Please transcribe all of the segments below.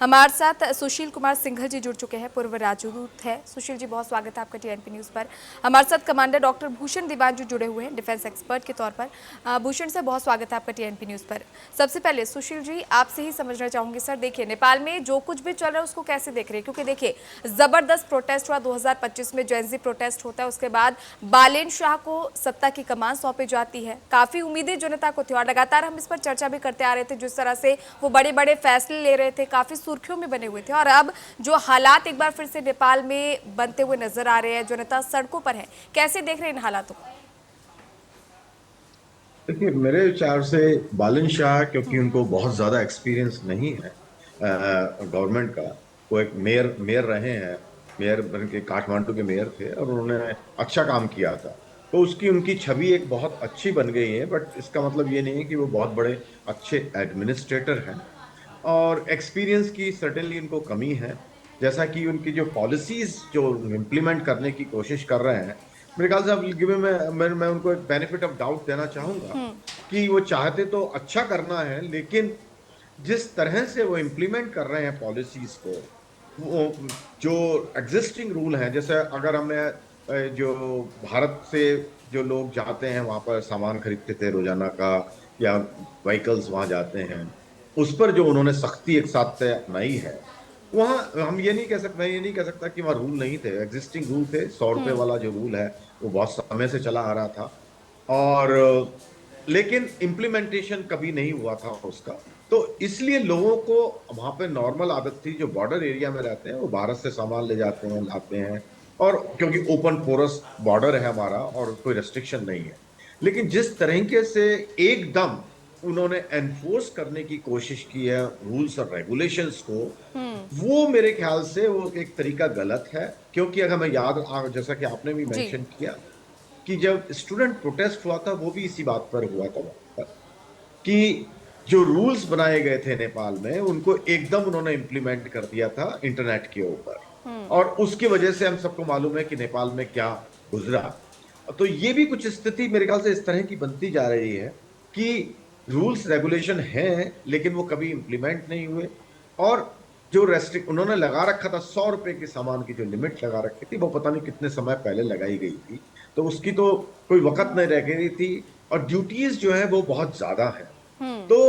हमारे साथ सुशील कुमार सिंघल जी जुड़ चुके हैं, पूर्व राजदूत है। सुशील जी, बहुत स्वागत है आपका टीएनपी न्यूज़ पर। हमारे साथ कमांडर डॉक्टर भूषण दीवान जी जुड़े हुए हैं, डिफेंस एक्सपर्ट के तौर पर। भूषण सर, बहुत स्वागत है आपका टीएनपी न्यूज़ पर। सबसे पहले सुशील जी, आपसे ही समझना चाहूंगी सर, देखिए नेपाल में जो कुछ भी चल रहा है उसको कैसे देख रहे हैं? क्योंकि देखिए, जबरदस्त प्रोटेस्ट हुआ 2025 में, जेनजी प्रोटेस्ट होता है, उसके बाद बालेन शाह को सत्ता की कमान सौंपी जाती है। काफी उम्मीदें जनता को थी और लगातार हम इस पर चर्चा भी करते आ रहे थे, जिस तरह से वो बड़े बड़े फैसले ले रहे थे, काफी सुर्खियों में बने हुए थे। और अब जो हालात एक बार फिर से नेपाल में बनते हुए नजर आ रहे हैं, जनता सड़कों पर है, कैसे देख रहे हैं इन हालातों को? देखिए, मेरे विचार से बालन शाह, क्योंकि उनको बहुत ज्यादा एक्सपीरियंस नहीं है गवर्नमेंट का। वो एक मेयर मेयर रहे हैं, मेयर बन के काठमांडू के मेयर थे और उन्होंने अच्छा काम किया था। तो उसकी उनकी छवि एक बहुत अच्छी बन गई है, बट इसका मतलब ये नहीं है कि वो बहुत बड़े अच्छे एडमिनिस्ट्रेटर हैं। और एक्सपीरियंस की सर्टेनली उनको कमी है। जैसा कि उनकी जो पॉलिसीज जो इम्प्लीमेंट करने की कोशिश कर रहे हैं, मेरे ख्याल से अब गिवे मैं उनको एक बेनिफिट ऑफ डाउट देना चाहूंगा कि वो चाहते तो अच्छा करना है, लेकिन जिस तरह से वो इम्प्लीमेंट कर रहे हैं पॉलिसीज को, वो जो एग्जिस्टिंग रूल हैं, जैसे अगर हमने जो भारत से जो लोग जाते हैं वहां पर सामान खरीदते थे रोजाना का, या व्हीकल्स वहां जाते हैं, उस पर जो उन्होंने सख्ती एक साथ से अपनाई है, वहां हम ये नहीं कह सकते, मैं ये नहीं कह सकता कि वहां रूल नहीं थे। एग्जिस्टिंग रूल थे। 100 रुपए वाला जो रूल है वो बहुत समय से चला आ रहा था, और लेकिन इम्प्लीमेंटेशन कभी नहीं हुआ था उसका। तो इसलिए लोगों को वहां पे नॉर्मल आदत थी, जो बॉर्डर एरिया में रहते हैं वो भारत से सामान ले जाते हैं, लाते हैं, और क्योंकि ओपन पोरस बॉर्डर है हमारा और कोई रेस्ट्रिक्शन नहीं है। लेकिन जिस तरीके से एकदम उन्होंने एनफोर्स करने की कोशिश की है रूल्स और रेगुलेशंस को, वो मेरे ख्याल से वो एक तरीका गलत है। क्योंकि अगर मैं जैसा कि आपने भी जी। मेंशन किया कि जब स्टूडेंट प्रोटेस्ट हुआ था, वो भी इसी बात पर हुआ था वहां पर, कि जो रूल्स बनाए गए थे नेपाल में, उनको एकदम उन्होंने इंप्लीमेंट कर दिया था इंटरनेट के ऊपर। और उसकी वजह से हम सबको मालूम है कि नेपाल में क्या गुजरा। तो ये भी कुछ स्थिति मेरे ख्याल से इस तरह की बनती जा रही है कि रूल्स रेगुलेशन हैं, लेकिन वो कभी इंप्लीमेंट नहीं हुए। और जो रेस्ट्रिक्ट उन्होंने लगा रखा था, 100 रुपए के सामान की जो लिमिट लगा रखी थी, वो पता नहीं कितने समय पहले लगाई गई थी। तो उसकी तो कोई वक़्त नहीं रह गई थी। और ड्यूटीज जो है वो बहुत ज्यादा है। तो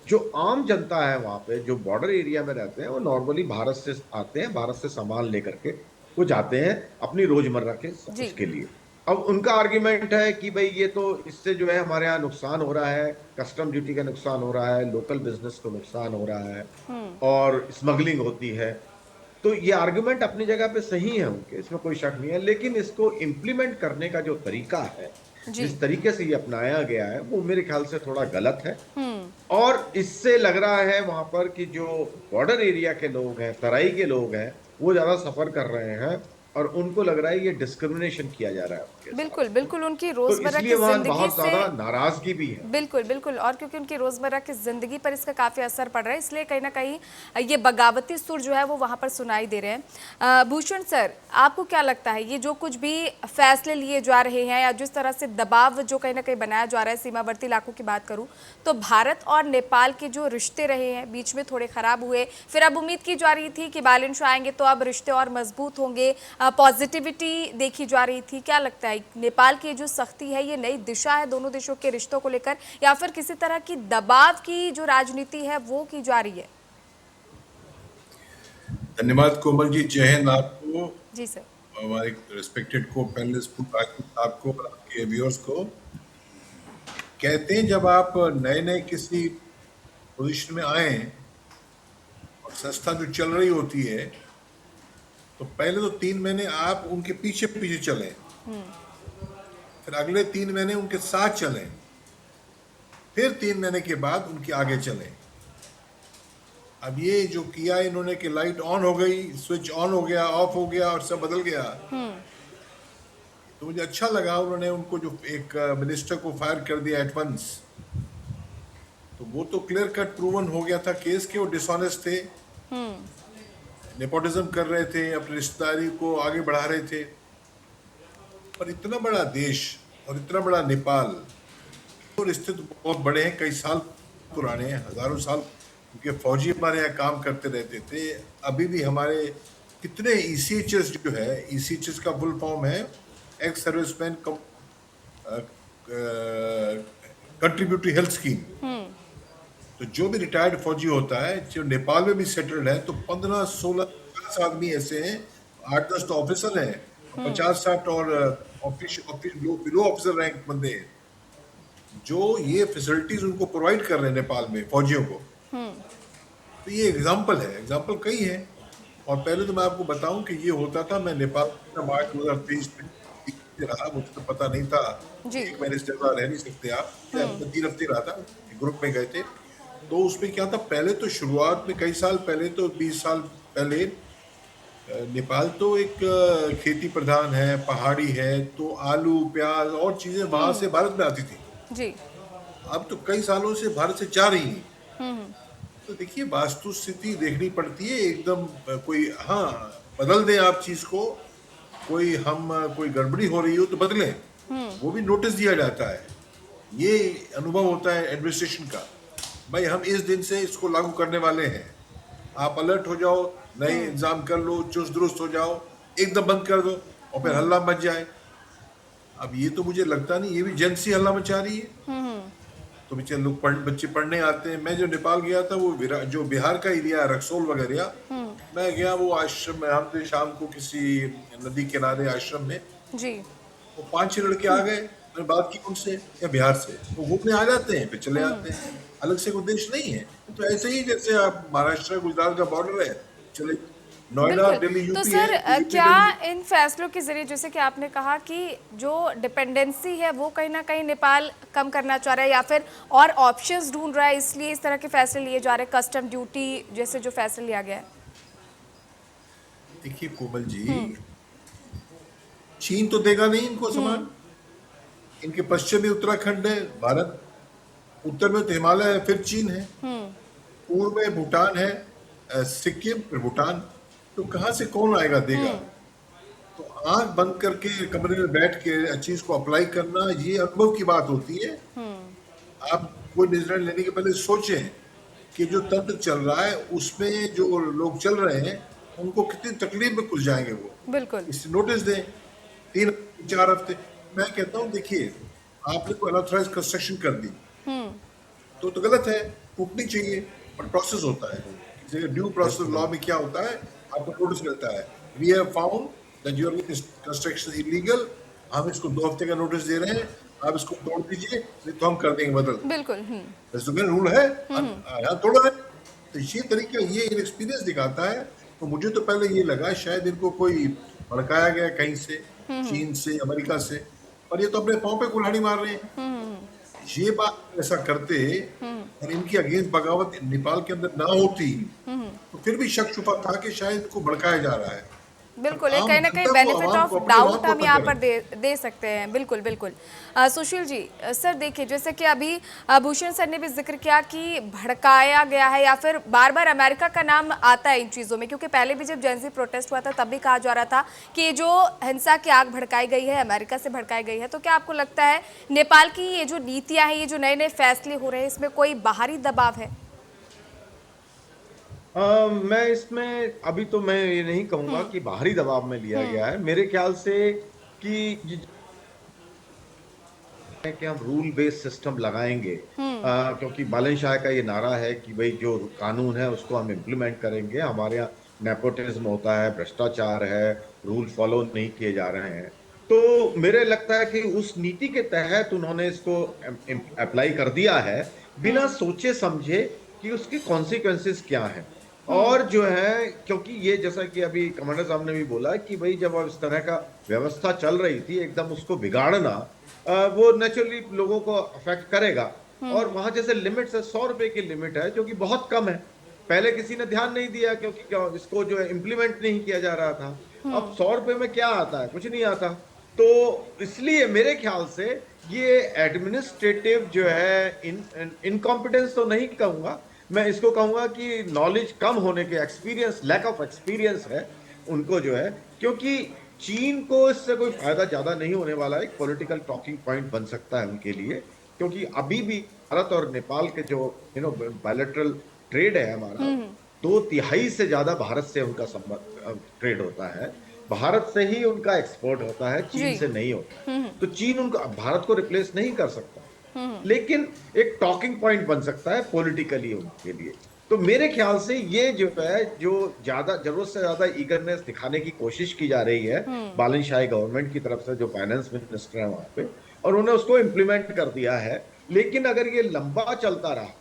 जो आम जनता है वहां पे, जो बॉर्डर एरिया में रहते हैं, वो नॉर्मली भारत से आते हैं, भारत से सामान लेकर के वो जाते हैं अपनी रोजमर्रा के जी। उसके लिए। अब उनका आर्ग्यूमेंट है कि भाई ये तो इससे जो है हमारे यहाँ नुकसान हो रहा है, कस्टम ड्यूटी का नुकसान हो रहा है, लोकल बिजनेस को नुकसान हो रहा है, और स्मगलिंग होती है। तो ये आर्गुमेंट अपनी जगह पे सही है उनके, इसमें कोई शक नहीं है। लेकिन इसको इम्प्लीमेंट करने का जो तरीका है, जी। जिस तरीके से ये अपनाया गया है, वो मेरे ख्याल से थोड़ा गलत है। और इससे लग रहा है वहां पर कि जो बॉर्डर एरिया के लोग हैं, तराई के लोग हैं, वो ज्यादा सफर कर रहे हैं, और उनको लग रहा है ये डिस्क्रिमिनेशन किया जा रहा है उनके बिल्कुल साथ। बिल्कुल, उनकी तो रोजमर्रा की इसलिए वहां जिंदगी बहुत से। ज्यादा नाराजगी भी है। बिल्कुल बिल्कुल, और क्योंकि उनकी रोजमर्रा की जिंदगी पर इसका काफी असर पड़ रहा है, इसलिए कहीं ना कहीं ये बगावती सुर जो है वो वहां पर सुनाई दे रहे हैं। भूषण सर, आपको क्या लगता है, ये जो कुछ भी फैसले लिए जा रहे हैं या जिस तरह से दबाव जो कहीं ना कहीं बनाया जा रहा है, सीमावर्ती इलाकों की बात करूं तो भारत और नेपाल के जो रिश्ते रहे हैं बीच में थोड़े खराब हुए, फिर अब उम्मीद की जा रही थी कि बालन शाह आएंगे तो अब रिश्ते और मजबूत होंगे, पॉजिटिविटी देखी जा रही थी। क्या लगता है, नेपाल की जो सख्ती है ये नई दिशा है दोनों देशों के रिश्तों को लेकर, या फिर किसी तरह की दबाव की जो राजनीति है वो की जा रही है? धन्यवाद कोमल जी, जय हिंद आपको, जी सर। हमारे रिस्पेक्टेड को पैनलिस्ट आपको और आपके व्यूअर्स को। कहते हैं जब आप नए नए किसी पोजीशन में आए और संस्था जो चल रही होती है, तो पहले तो 3 महीने आप उनके पीछे पीछे चलें, फिर अगले 3 महीने उनके साथ चलें, फिर 3 महीने के बाद उनके आगे चलें। अब ये जो किया इन्होंने कि लाइट ऑन हो गई, स्विच ऑन हो गया, ऑफ हो गया और सब बदल गया, तो मुझे अच्छा लगा। उन्होंने उनको जो एक मिनिस्टर को फायर कर दिया एट वंस, तो वो तो क्लियर कट प्रूवन हो गया था केस के वो डिसऑनेस्ट थे, नेपोटिज्म कर रहे थे, अपनी रिश्तेदारी को आगे बढ़ा रहे थे। पर इतना बड़ा देश और इतना बड़ा नेपाल, तो रिश्ते तो बहुत बड़े हैं, कई साल पुराने हैं, हजारों साल क्योंकि फौजी हमारे यहाँ काम करते रहते थे। अभी भी हमारे कितने ECHS जो है, ECHS का फुल फॉर्म है ex serviceman contributory health scheme. तो जो भी रिटायर्ड फौजी होता है, जो नेपाल में भी सेटल्ड है, तो 15-16 आदमी ऐसे हैं, 8-10 तो ऑफिसर हैं, 50-60 और office office below officer rank बंदे हैं, जो ये फैसिलिटीज उनको प्रोवाइड कर रहे हैं नेपाल में फौजियों को। तो ये एग्जाम्पल है, एग्जाम्पल कई है। और पहले तो मैं आपको बताऊं कि ये होता था, मैं नेपाल में मार्च 2023 में रहा, मुझे तो पता नहीं था। जी। 1 महीने से ज्यादा रह नहीं सकते आप, मैं 3 हफ्ते रहा था, ग्रुप में गए थे। तो उसमें क्या था, पहले तो शुरुआत में कई साल पहले, तो 20 साल पहले, नेपाल तो एक खेती प्रधान है, पहाड़ी है, तो आलू प्याज और चीजें वहां से भारत में आती थी। जी। अब तो कई सालों से भारत से जा रही है। तो देखिए, वास्तु स्थिति देखनी पड़ती है एकदम। कोई, हाँ, बदल दें आप चीज को, कोई गड़बड़ी हो रही हो तो बदलें, वो भी नोटिस दिया जाता है। ये अनुभव होता है एडमिनिस्ट्रेशन का, भाई हम इस दिन से इसको लागू करने वाले हैं, आप अलर्ट हो जाओ, नए इंतजाम कर लो, चुस्त दुरुस्त हो जाओ, एकदम बंद कर दो और फिर हल्ला मच जाए। अब ये तो मुझे लगता नहीं, ये भी एजेंसी हल्ला मचा रही है। तो बच्चे पढ़ने आते हैं। मैं जो नेपाल गया था, वो जो बिहार का एरिया है, रक्सौल वगैरह, मैं गया वो आश्रम में, हम थे शाम को किसी नदी किनारे आश्रम में। जी। वो 5-6 लड़के आ गए, मैंने बात की उनसे, या बिहार से, वो घूमने आ जाते हैं फिर चले आते हैं, अलग से कोई उद्देश्य नहीं है। तो ऐसे ही जैसे आप महाराष्ट्र गुजरात का बॉर्डर है, चले नोएडा बिल्कुल। दिल्ली तो यूपी है, सर तो यूपी क्या दिल्ली। इन फैसलों के जरिए, जैसे कि आपने कहा कि जो डिपेंडेंसी है वो कहीं ना कहीं नेपाल कम करना चाह रहा है या फिर और ऑप्शंस ढूंढ रहा है, इसलिए इस तरह के फैसले लिए जा रहे हैं, कस्टम ड्यूटी जैसे जो फैसले लिया गया है? देखिए कोमल जी, चीन तो देगा नहीं इनको सामान। इनके पश्चिम में उत्तराखंड है, भारत, उत्तर में तो हिमालय है, फिर चीन है, पूर्व में भूटान है, सिक्किम, फिर भूटान। तो कहाँ से कौन आएगा देगा? तो आंख बंद करके कमरे में बैठ के चीज को अप्लाई करना, ये अनुभव की बात होती है। आप कोई निर्णय लेने के पहले सोचें कि जो तंत्र चल रहा है उसमें जो लोग चल रहे हैं उनको कितनी तकलीफ में कुल जाएंगे वो। बिल्कुल। इससे नोटिस दें, 3-4 हफ्ते। मैं कहता हूँ, देखिए, आपने कोई अनऑथराइज कंस्ट्रक्शन कर दी तो गलत है, टूटनी चाहिए, पर प्रोसेस होता है। ड्यू प्रोसेस लॉ में क्या होता है, आपको नोटिस मिलता है, we have found that your construction illegal, हम इसको 2 हफ्ते का नोटिस दे रहे हैं, आप इसको तोड़ दीजिए, नहीं तो हम कर देंगे बदल। बिल्कुल। वैसे तो रूल है, यहाँ थोड़ा है। तो ये तरीका, ये एक्सपीरियंस दिखाता है। तो मुझे तो पहले ये लगा शायद इनको कोई भड़काया गया कहीं से, चीन से, अमेरिका से, पर ये तो अपने पाँव पे कुल्हाड़ी मार रहे हैं। ये बात ऐसा करते और इनकी अगेंस्ट बगावत नेपाल के अंदर ना होती, तो फिर भी शक शुबा था कि शायद इनको भड़काया जा रहा है। बिल्कुल, एक आम कहीं ना कहीं जनता को, बेनिफिट आवाम ऑफ को अपने डाउट वहां को हम पता यहाँ पर करें। दे सकते हैं। बिल्कुल बिल्कुल। सुशील जी, सर देखिए, जैसे कि अभी भूषण सर ने भी जिक्र किया कि भड़काया गया है या फिर बार बार अमेरिका का नाम आता है इन चीज़ों में, क्योंकि पहले भी जब जेनजी प्रोटेस्ट हुआ था तब भी कहा जा रहा था कि ये जो हिंसा की आग भड़काई गई है अमेरिका से भड़काई गई है। तो क्या आपको लगता है नेपाल की ये जो नीतियाँ हैं, ये जो नए नए फैसले हो रहे हैं, इसमें कोई बाहरी दबाव है? मैं इसमें अभी तो मैं ये नहीं कहूंगा कि बाहरी दबाव में लिया गया है। मेरे ख्याल से कि कि हम रूल बेस्ड सिस्टम लगाएंगे, क्योंकि बालन शाह का ये नारा है कि भाई जो कानून है उसको हम इम्प्लीमेंट करेंगे। हमारे यहाँ नेपोटिज्म होता है, भ्रष्टाचार है, रूल फॉलो नहीं किए जा रहे हैं। तो मेरे लगता है कि उस नीति के तहत उन्होंने इसको अप्लाई कर दिया है, बिना सोचे समझे कि उसके कॉन्सिक्वेंसेस क्या हैं। और जो है, क्योंकि ये जैसा कि अभी कमांडर साहब ने भी बोला कि भाई जब अब इस तरह का व्यवस्था चल रही थी, एकदम उसको बिगाड़ना वो नेचुरली लोगों को अफेक्ट करेगा। और वहां जैसे लिमिट्स है, 100 रुपए की लिमिट है, जो कि बहुत कम है। पहले किसी ने ध्यान नहीं दिया, क्योंकि क्या इसको जो है इम्प्लीमेंट नहीं किया जा रहा था। अब 100 रुपए में क्या आता है, कुछ नहीं आता। तो इसलिए मेरे ख्याल से ये एडमिनिस्ट्रेटिव जो है इनकॉम्पिटेंस तो नहीं कहूंगा, मैं इसको कहूंगा कि नॉलेज कम होने के, एक्सपीरियंस, लैक ऑफ एक्सपीरियंस है उनको जो है। क्योंकि चीन को इससे कोई फायदा ज्यादा नहीं होने वाला है, एक पॉलिटिकल टॉकिंग पॉइंट बन सकता है उनके लिए। क्योंकि अभी भी भारत और नेपाल के जो बायलैटरल ट्रेड है हमारा, 2/3 से ज्यादा भारत से उनका ट्रेड होता है। भारत से ही उनका एक्सपोर्ट होता है, चीन जी। से नहीं होता है। तो चीन उनको भारत को रिप्लेस नहीं कर सकता, लेकिन एक टॉकिंग पॉइंट बन सकता है पॉलिटिकली उनके लिए। तो मेरे ख्याल से ये जो है, जो ज्यादा जरूरत से ज्यादा ईगरनेस दिखाने की कोशिश की जा रही है बालन शाही गवर्नमेंट की तरफ से, जो फाइनेंस मिनिस्टर है वहां पे, और उन्होंने उसको इम्प्लीमेंट कर दिया है। लेकिन अगर ये लंबा चलता रहा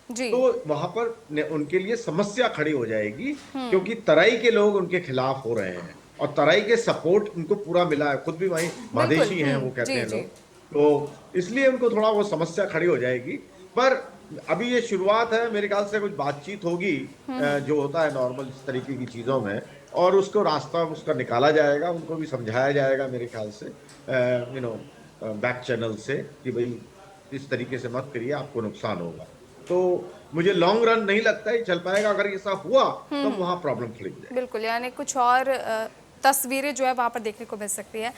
जी। तो वहां पर उनके लिए समस्या खड़ी हो जाएगी, क्योंकि तराई के लोग उनके खिलाफ हो रहे हैं और तराई के सपोर्ट उनको पूरा मिला है। खुद भी वहीं बिल्कुल। मधेशी हैं वो, कहते जी हैं जी। लोग। तो इसलिए उनको थोड़ा वो समस्या खड़ी हो जाएगी। पर अभी ये शुरुआत है, मेरे ख्याल से कुछ बातचीत होगी, जो होता है नॉर्मल इस तरीके की चीजों में, और उसको रास्ता उसका निकाला जाएगा, उनको भी समझाया जाएगा मेरे ख्याल से, बैक चैनल से, कि भाई इस तरीके से मत करिए, आपको नुकसान होगा। तो मुझे लॉन्ग रन नहीं लगता है चल पाएगा। अगर ऐसा हुआ तो वहां प्रॉब्लम खड़ी हो जाएगी। बिल्कुल, यानी कुछ और तस्वीरें जो है वहाँ पर देखने को मिल सकती है।